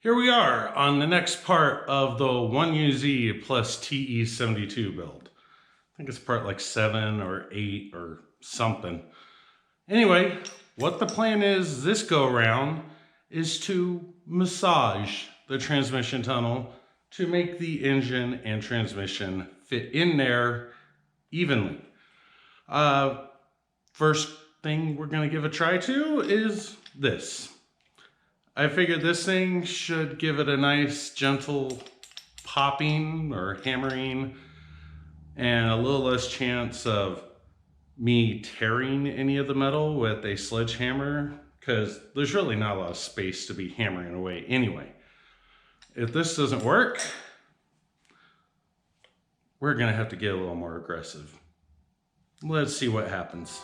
Here we are on the next part of the 1UZ plus TE72 build. I think it's part like 7 or 8 or something. Anyway, what the plan is this go around is to massage the transmission tunnel to make the engine and transmission fit in there evenly. First thing we're gonna give a try to is this. I figured this thing should give it a nice gentle popping or hammering and a little less chance of me tearing any of the metal with a sledgehammer, because there's really not a lot of space to be hammering away anyway. If this doesn't work, we're gonna have to get a little more aggressive. Let's see what happens.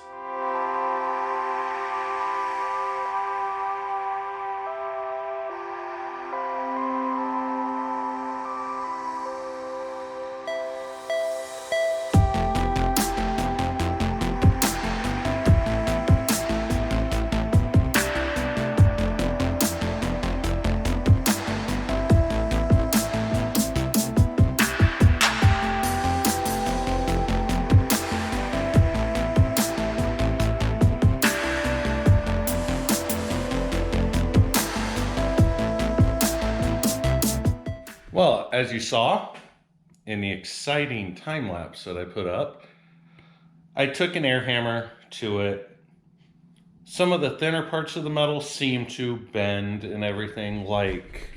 Well, as you saw in the exciting time lapse that I put up, I took an air hammer to it. Some of the thinner parts of the metal seem to bend and everything, like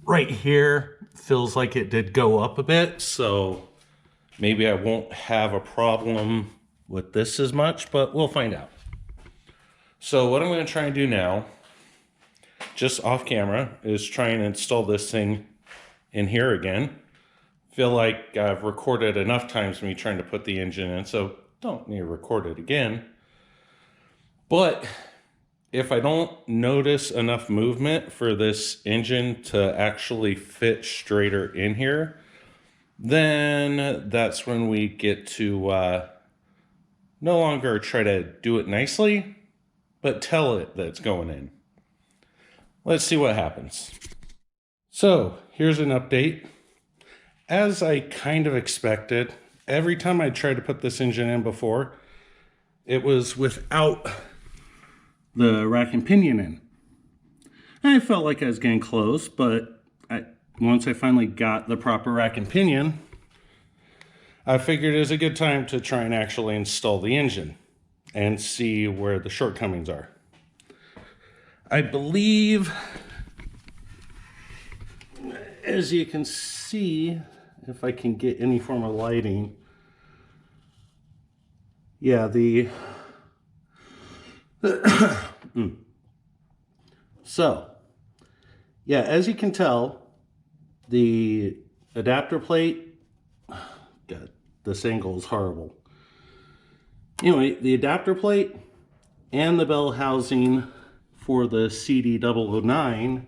right here feels like it did go up a bit, so maybe I won't have a problem with this as much, but we'll find out. So what I'm going to try and do now, just off camera, is try and install this thing in here again. Feel like I've recorded enough times me trying to put the engine in, so don't need to record it again. But if I don't notice enough movement for this engine to actually fit straighter in here, then that's when we get to no longer try to do it nicely, but tell it that it's going in. Let's see what happens. So here's an update. As I kind of expected, every time I tried to put this engine in before, it was without the rack and pinion in. I felt like I was getting close, but once I finally got the proper rack and pinion, I figured it was a good time to try and actually install the engine and see where the shortcomings are. I believe, as you can see, if I can get any form of lighting, yeah, so, yeah, as you can tell, the adapter plate, God, this angle is horrible. Anyway, the adapter plate and the bell housing for the CD009,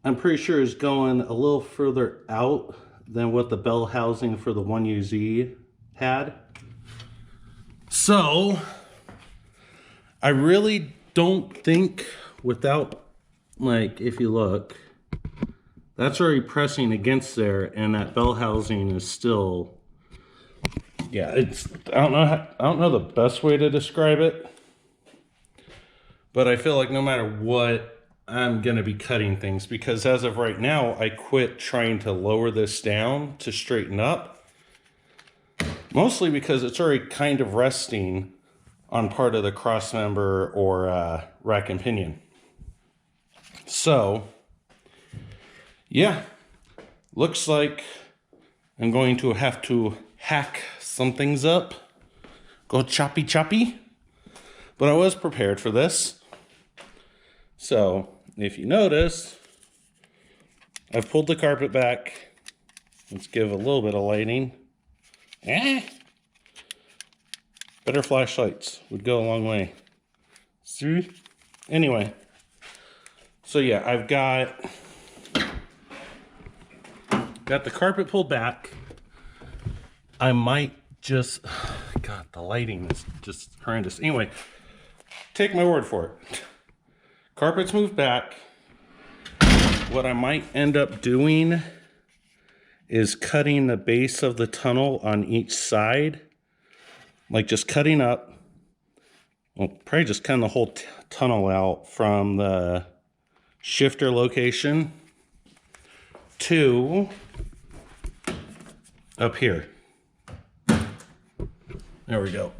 I'm pretty sure is going a little further out than what the bell housing for the 1UZ had. So I really don't think, without, like, if you look, that's already pressing against there, and that bell housing is still, yeah, it's, I don't know the best way to describe it. But I feel like no matter what, I'm going to be cutting things, because as of right now, I quit trying to lower this down to straighten up. Mostly because it's already kind of resting on part of the cross member or rack and pinion. So, yeah, looks like I'm going to have to hack some things up. Go choppy choppy. But I was prepared for this. So, if you notice, I've pulled the carpet back. Let's give a little bit of lighting. Better flashlights would go a long way. See? Anyway, so yeah, I've got the carpet pulled back. I might just, God, the lighting is just horrendous. Anyway, take my word for it. Carpets moved back. What I might end up doing is cutting the base of the tunnel on each side. Like just cutting up, well, probably just cutting the whole tunnel out from the shifter location to up here. There we go.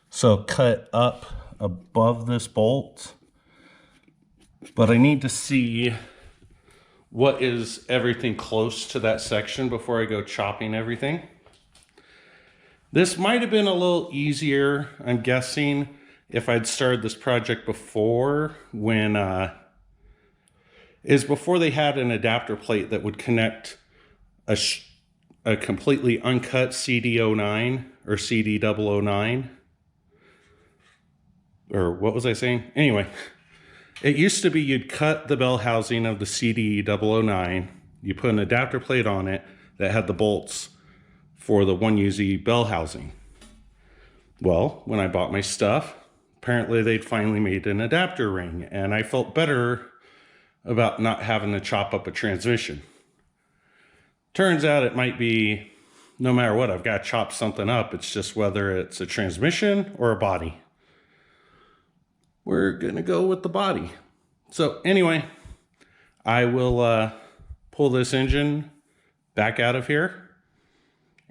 So cut up above this bolt, but I need to see what is everything close to that section before I go chopping everything. This might have been a little easier, I'm guessing, if I'd started this project before, before they had an adapter plate that would connect a completely uncut CD09 or CD009. Or what was I saying? Anyway, it used to be you'd cut the bell housing of the CD009, you put an adapter plate on it that had the bolts for the 1UZ bell housing. Well, when I bought my stuff, apparently they'd finally made an adapter ring, and I felt better about not having to chop up a transmission. Turns out it might be, no matter what, I've got to chop something up. It's just whether it's a transmission or a body. We're gonna go with the body. So anyway, I will pull this engine back out of here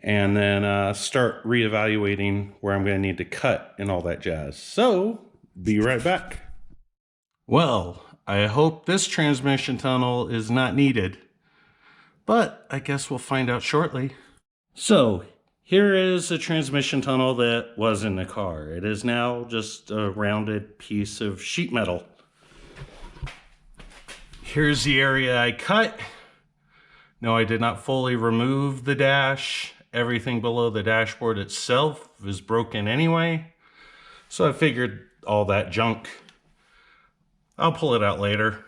and then start reevaluating where I'm gonna need to cut and all that jazz. So, be right back. Well, I hope this transmission tunnel is not needed, but I guess we'll find out shortly. So, here is a transmission tunnel that was in the car. It is now just a rounded piece of sheet metal. Here's the area I cut. No, I did not fully remove the dash. Everything below the dashboard itself is broken anyway. So I figured all that junk, I'll pull it out later.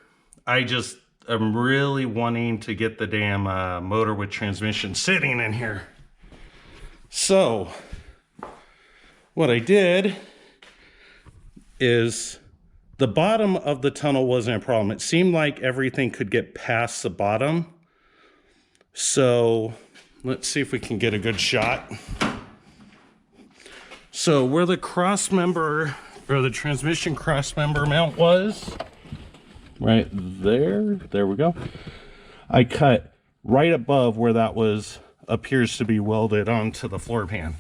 I just am really wanting to get the damn motor with transmission sitting in here. So what I did is the bottom of the tunnel wasn't a problem. It seemed like everything could get past the bottom. So let's see if we can get a good shot. So where the cross member or the transmission cross member mount was, right there we go. I cut right above where that appears to be welded onto the floor pan.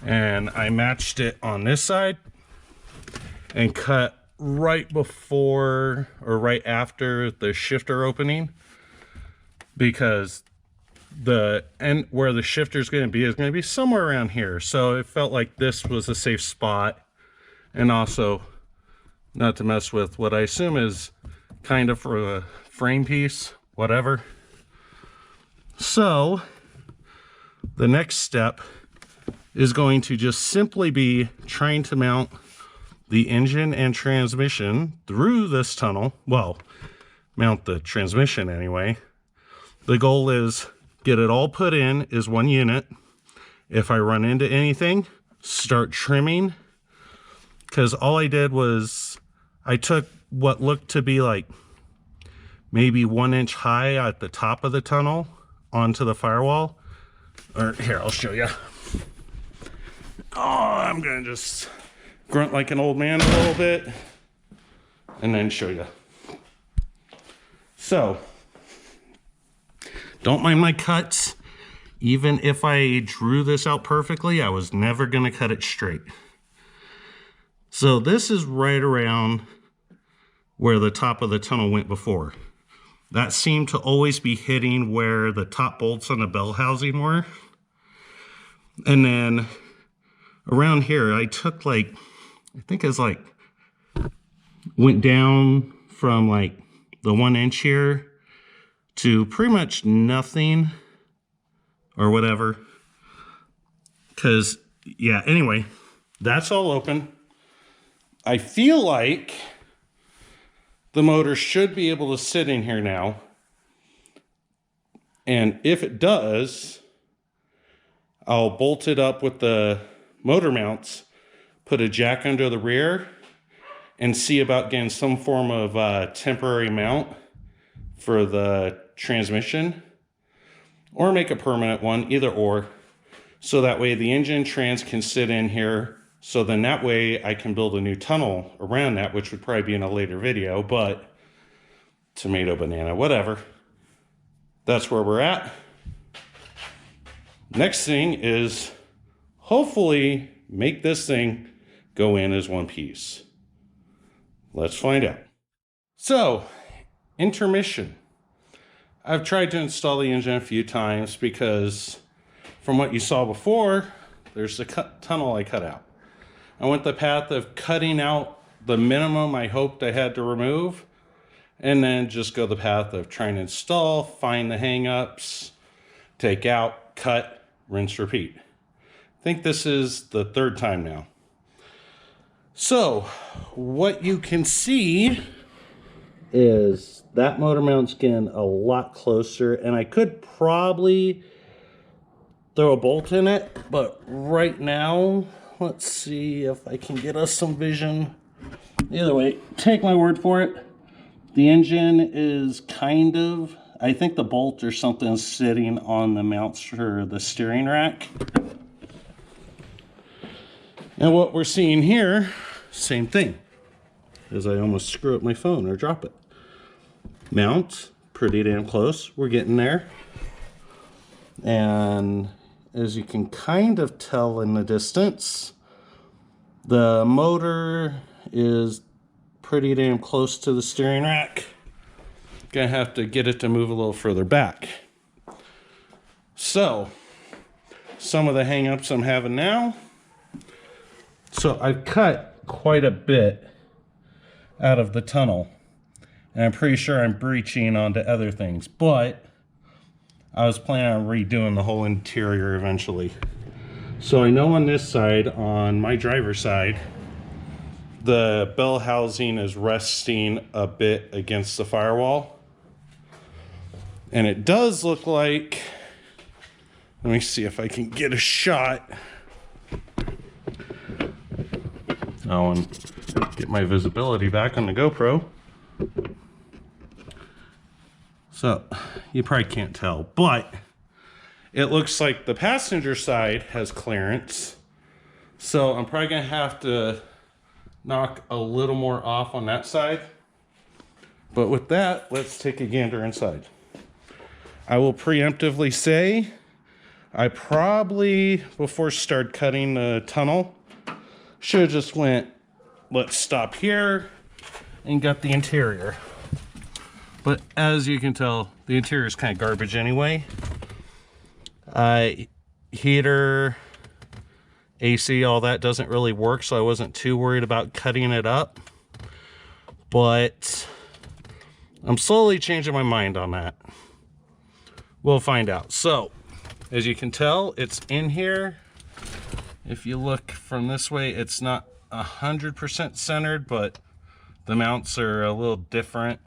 And I matched it on this side and cut right before or right after the shifter opening, because the end where the shifter is going to be somewhere around here. So it felt like this was a safe spot, and also not to mess with what I assume is kind of for a frame piece, whatever. So the next step is going to just simply be trying to mount the engine and transmission through this tunnel. Well, mount the transmission anyway. The goal is get it all put in as one unit. If I run into anything, start trimming. Because all I did was I took what looked to be like maybe 1 inch high at the top of the tunnel onto the firewall. Or here, I'll show you. Oh, I'm gonna just grunt like an old man a little bit and then show you. So, don't mind my cuts. Even if I drew this out perfectly, I was never gonna cut it straight. So this is right around where the top of the tunnel went before. That seemed to always be hitting where the top bolts on the bell housing were. And then around here, I took like, I think it's like, went down from like the 1 inch here to pretty much nothing or whatever. Because, yeah, anyway, that's all open. I feel like the motor should be able to sit in here now. And if it does, I'll bolt it up with the motor mounts, put a jack under the rear, and see about getting some form of temporary mount for the transmission, or make a permanent one, either or, so that way the engine trans can sit in here. So then that way I can build a new tunnel around that, which would probably be in a later video, but tomato, banana, whatever. That's where we're at. Next thing is hopefully make this thing go in as one piece. Let's find out. So, intermission. I've tried to install the engine a few times because from what you saw before, there's the tunnel I cut out. I went the path of cutting out the minimum I hoped I had to remove, and then just go the path of trying to install, find the hang-ups, take out, cut, rinse, repeat. I think this is the third time now. So, what you can see is that motor mount's getting a lot closer, and I could probably throw a bolt in it, but right now, let's see if I can get us some vision. Either way, take my word for it. The engine is kind of, I think the bolt or something is sitting on the mounts for the steering rack. And what we're seeing here, same thing, as I almost screw up my phone or drop it. Mount, pretty damn close. We're getting there. And as you can kind of tell in the distance, the motor is pretty damn close to the steering rack. Gonna have to get it to move a little further back. So, some of the hang-ups I'm having now. So I've cut quite a bit out of the tunnel, and I'm pretty sure I'm breaching onto other things, but I was planning on redoing the whole interior eventually. So I know on this side, on my driver's side, the bell housing is resting a bit against the firewall. And it does look like, let me see if I can get a shot. Oh, and get my visibility back on the GoPro. So, you probably can't tell, but it looks like the passenger side has clearance. So I'm probably gonna have to knock a little more off on that side. But with that, let's take a gander inside. I will preemptively say, I probably, before start cutting the tunnel, should have just went, let's stop here and got the interior. But as you can tell, the interior is kind of garbage anyway. Heater, AC, all that doesn't really work, so I wasn't too worried about cutting it up. But I'm slowly changing my mind on that. We'll find out. So, as you can tell, it's in here. If you look from this way, it's not 100% centered, but the mounts are a little different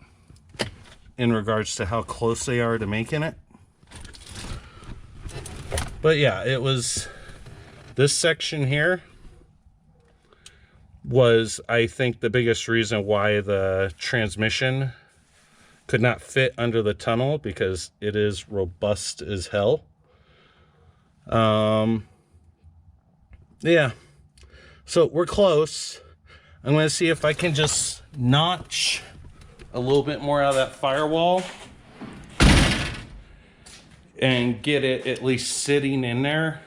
in regards to how close they are to making it. But yeah, it was, this section here was, I think, the biggest reason why the transmission could not fit under the tunnel, because it is robust as hell. Yeah, so we're close. I'm going to see if I can just notch a little bit more out of that firewall and get it at least sitting in there.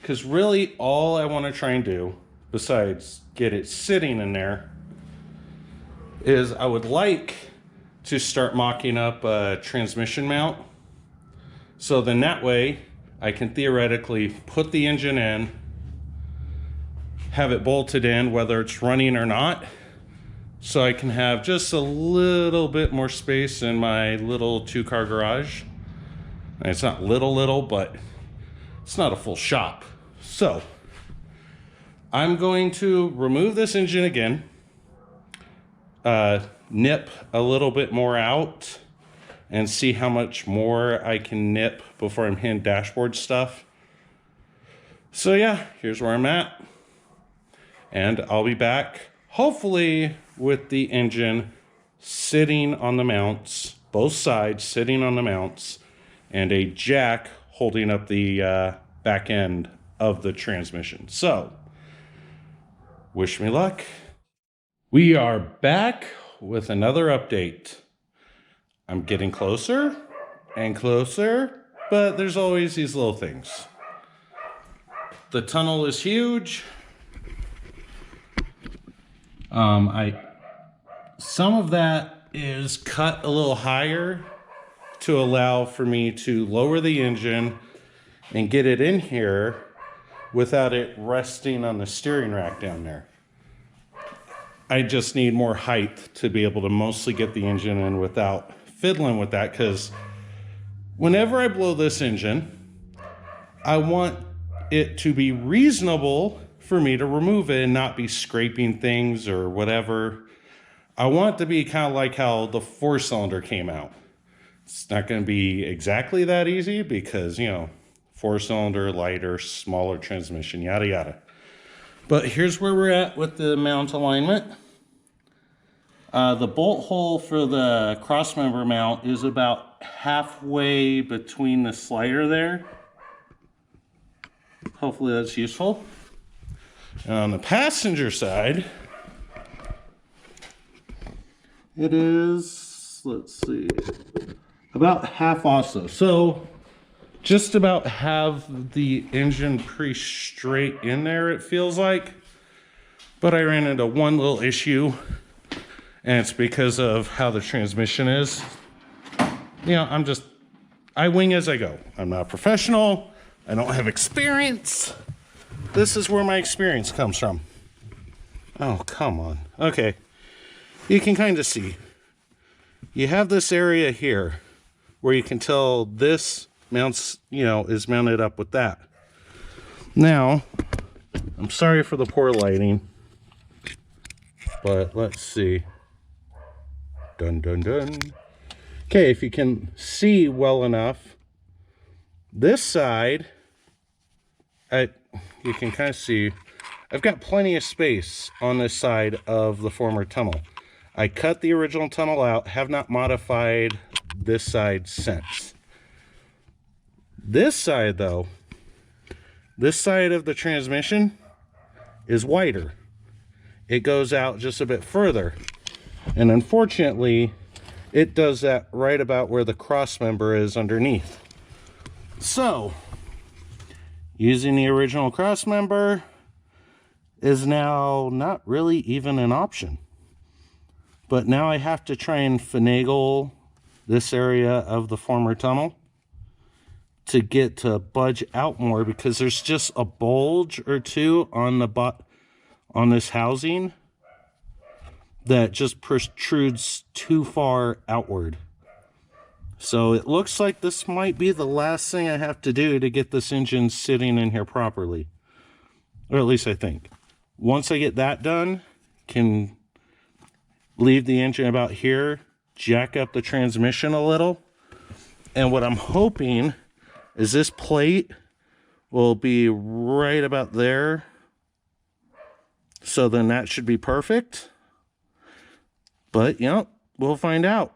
Because really all I want to try and do, besides get it sitting in there, is I would like to start mocking up a transmission mount. So then that way I can theoretically put the engine in, have it bolted in whether it's running or not, so I can have just a little bit more space in my little 2-car garage. And it's not little, but it's not a full shop. So I'm going to remove this engine again, nip a little bit more out, and see how much more I can nip before I'm hitting dashboard stuff. So yeah, here's where I'm at. And I'll be back hopefully with the engine sitting on the mounts, both sides sitting on the mounts, and a jack holding up the back end of the transmission. So, wish me luck. We are back with another update. I'm getting closer and closer, but there's always these little things. The tunnel is huge. Some of that is cut a little higher to allow for me to lower the engine and get it in here without it resting on the steering rack down there. I just need more height to be able to mostly get the engine in without fiddling with that, because whenever I blow this engine, I want it to be reasonable for me to remove it and not be scraping things or whatever. I want it to be kind of like how the 4-cylinder came out. It's not going to be exactly that easy because, you know, 4-cylinder, lighter, smaller transmission, yada yada. But here's where we're at with the mount alignment. The bolt hole for the crossmember mount is about halfway between the slider there. Hopefully that's useful. And on the passenger side, it is, let's see, about half also. So just about have the engine pretty straight in there, it feels like. But I ran into one little issue, and it's because of how the transmission is. You know, I wing as I go. I'm not a professional. I don't have experience. This is where my experience comes from. Oh, come on. Okay. You can kind of see. You have this area here where you can tell this mounts, you know, is mounted up with that. Now, I'm sorry for the poor lighting, but let's see. Dun dun dun. Okay, if you can see well enough, this side, you can kind of see, I've got plenty of space on this side of the former tunnel. I cut the original tunnel out, have not modified this side since. This side though, this side of the transmission is wider. It goes out just a bit further. And unfortunately, it does that right about where the cross member is underneath. So, using the original cross member is now not really even an option. But now I have to try and finagle this area of the former tunnel to get to budge out more, because there's just a bulge or two on the on this housing that just protrudes too far outward. So it looks like this might be the last thing I have to do to get this engine sitting in here properly. Or at least I think. Once I get that done, can leave the engine about here, jack up the transmission a little. And what I'm hoping is this plate will be right about there. So then that should be perfect. But, you know, we'll find out.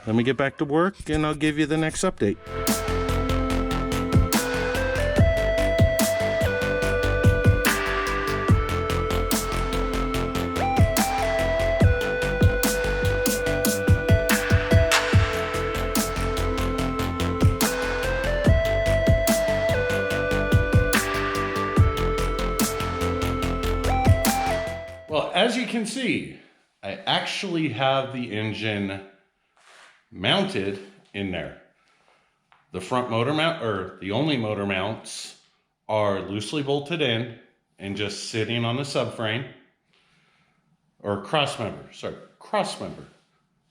Let me get back to work and I'll give you the next update. Well, as you can see, I actually have the engine mounted in there. The front motor mount, or the only motor mounts, are loosely bolted in and just sitting on the subframe, or cross member.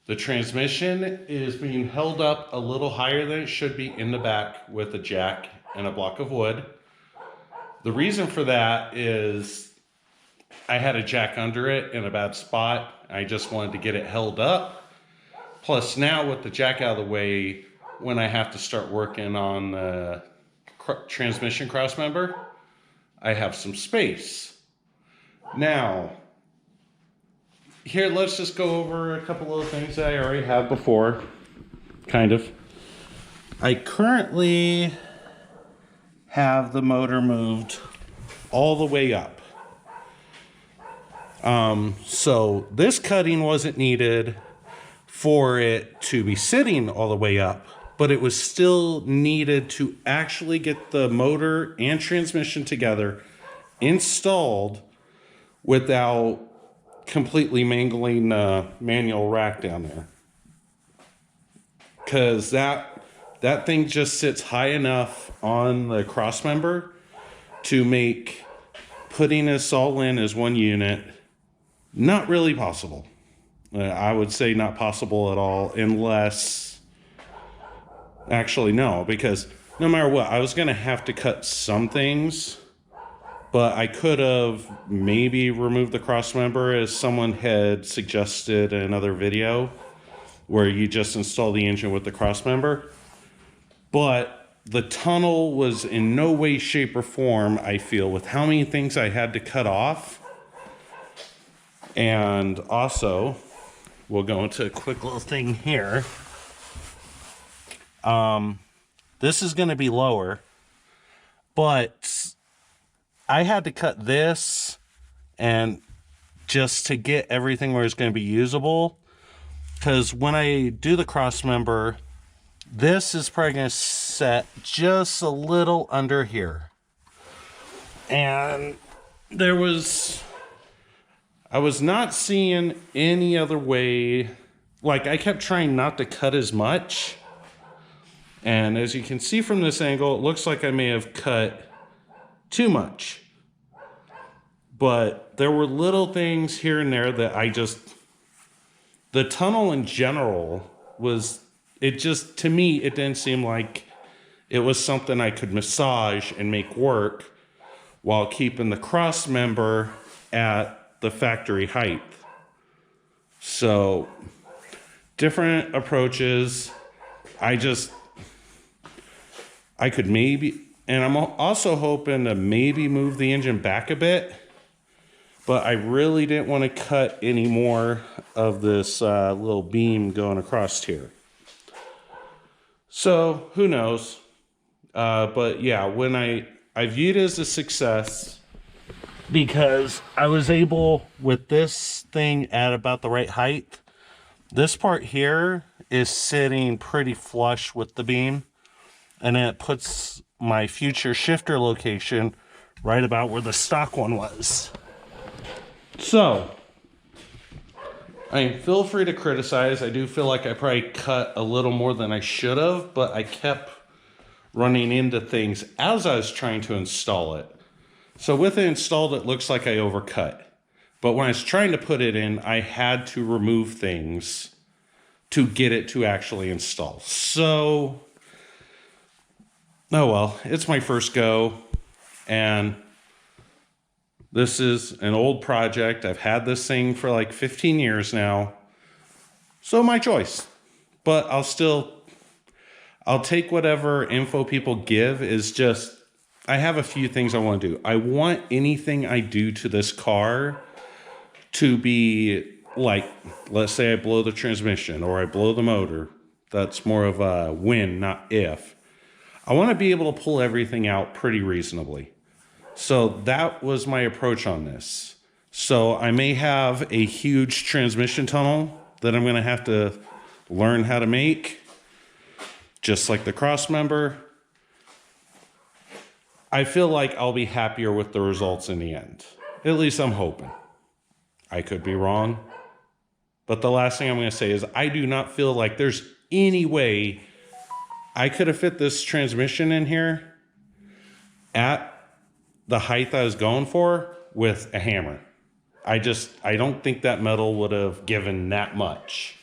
The transmission is being held up a little higher than it should be in the back with a jack and a block of wood. The reason for that is I had a jack under it in a bad spot. I just wanted to get it held up. Plus now with the jack out of the way, when I have to start working on the transmission crossmember, I have some space. Now, here, let's just go over a couple of things that I already have before, kind of. I currently have the motor moved all the way up. So this cutting wasn't needed for it to be sitting all the way up, but it was still needed to actually get the motor and transmission together, installed without completely mangling the manual rack down there. Because that thing just sits high enough on the cross member to make putting this all in as one unit not really possible. I would say not possible at all, unless, actually no, because no matter what, I was going to have to cut some things, but I could have maybe removed the cross member as someone had suggested in another video, where you just install the engine with the cross member. But the tunnel was in no way, shape, or form, I feel, with how many things I had to cut off. And also, we'll go into a quick little thing here. This is going to be lower, but I had to cut this and just to get everything where it's going to be usable. Because when I do the cross member, this is probably going to set just a little under here. And I was not seeing any other way. Like, I kept trying not to cut as much. And as you can see from this angle, it looks like I may have cut too much. But there were little things here and there that the tunnel in general to me, it didn't seem like it was something I could massage and make work while keeping the cross member at the factory height. So, different approaches. I could maybe, and I'm also hoping to maybe move the engine back a bit, but I really didn't want to cut any more of this little beam going across here. So, who knows? But yeah, when I viewed it as a success, because I was able, with this thing at about the right height, this part here is sitting pretty flush with the beam, and then it puts my future shifter location right about where the stock one was. So, feel free to criticize. I do feel like I probably cut a little more than I should have, but I kept running into things as I was trying to install it. So with it installed, it looks like I overcut. But when I was trying to put it in, I had to remove things to get it to actually install. So, oh well, it's my first go. And this is an old project. I've had this thing for like 15 years now. So my choice. But I'll take whatever info people give. I have a few things I want to do. I want anything I do to this car to be like, let's say I blow the transmission or I blow the motor. That's more of a when, not if. I want to be able to pull everything out pretty reasonably. So that was my approach on this. So I may have a huge transmission tunnel that I'm going to have to learn how to make, just like the cross member. I feel like I'll be happier with the results in the end. At least I'm hoping. I could be wrong. But the last thing I'm going to say is I do not feel like there's any way I could have fit this transmission in here at the height I was going for with a hammer. I don't think that metal would have given that much.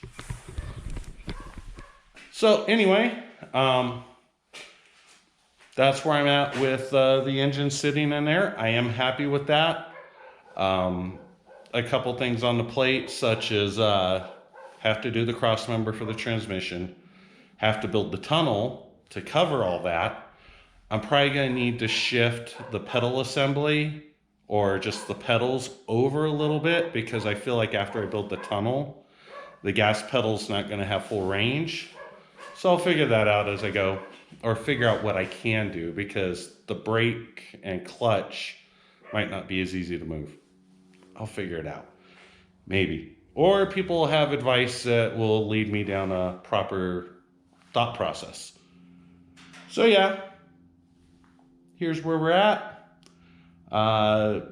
So anyway, that's where I'm at with the engine sitting in there. I am happy with that. A couple things on the plate, such as have to do the cross member for the transmission, have to build the tunnel to cover all that. I'm probably going to need to shift the pedal assembly or just the pedals over a little bit, because I feel like after I build the tunnel, the gas pedal's not going to have full range. So I'll figure that out as I go, or figure out what I can do, because the brake and clutch might not be as easy to move. I'll figure it out. Maybe. Or people have advice that will lead me down a proper thought process. So yeah, here's where we're at. I'm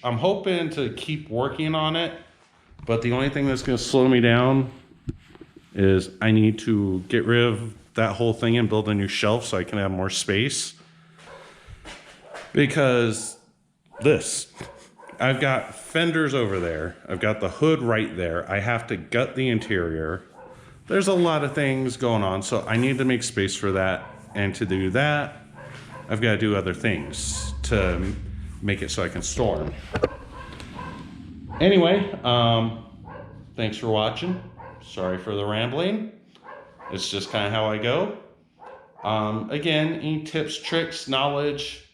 hoping to keep working on it, but the only thing that's going to slow me down is I need to get rid of that whole thing and build a new shelf so I can have more space. Because I've got fenders over there. I've got the hood right there. I have to gut the interior. There's a lot of things going on, so I need to make space for that. And to do that, I've got to do other things to make it so I can store them. Anyway, thanks for watching. Sorry for the rambling. It's just kind of how I go. Again, any tips, tricks, knowledge,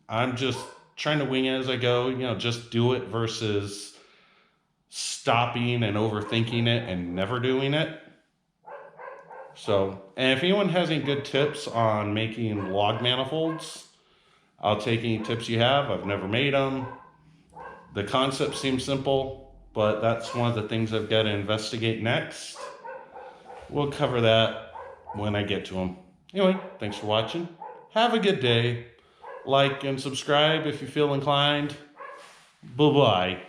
I'm just trying to wing it as I go. Just do it versus stopping and overthinking it and never doing it. So, and if anyone has any good tips on making log manifolds, I'll take any tips you have. I've never made them. The concept seems simple, but that's one of the things I've got to investigate next. We'll cover that when I get to them. Anyway, thanks for watching. Have a good day. Like and subscribe if you feel inclined. Bye-bye.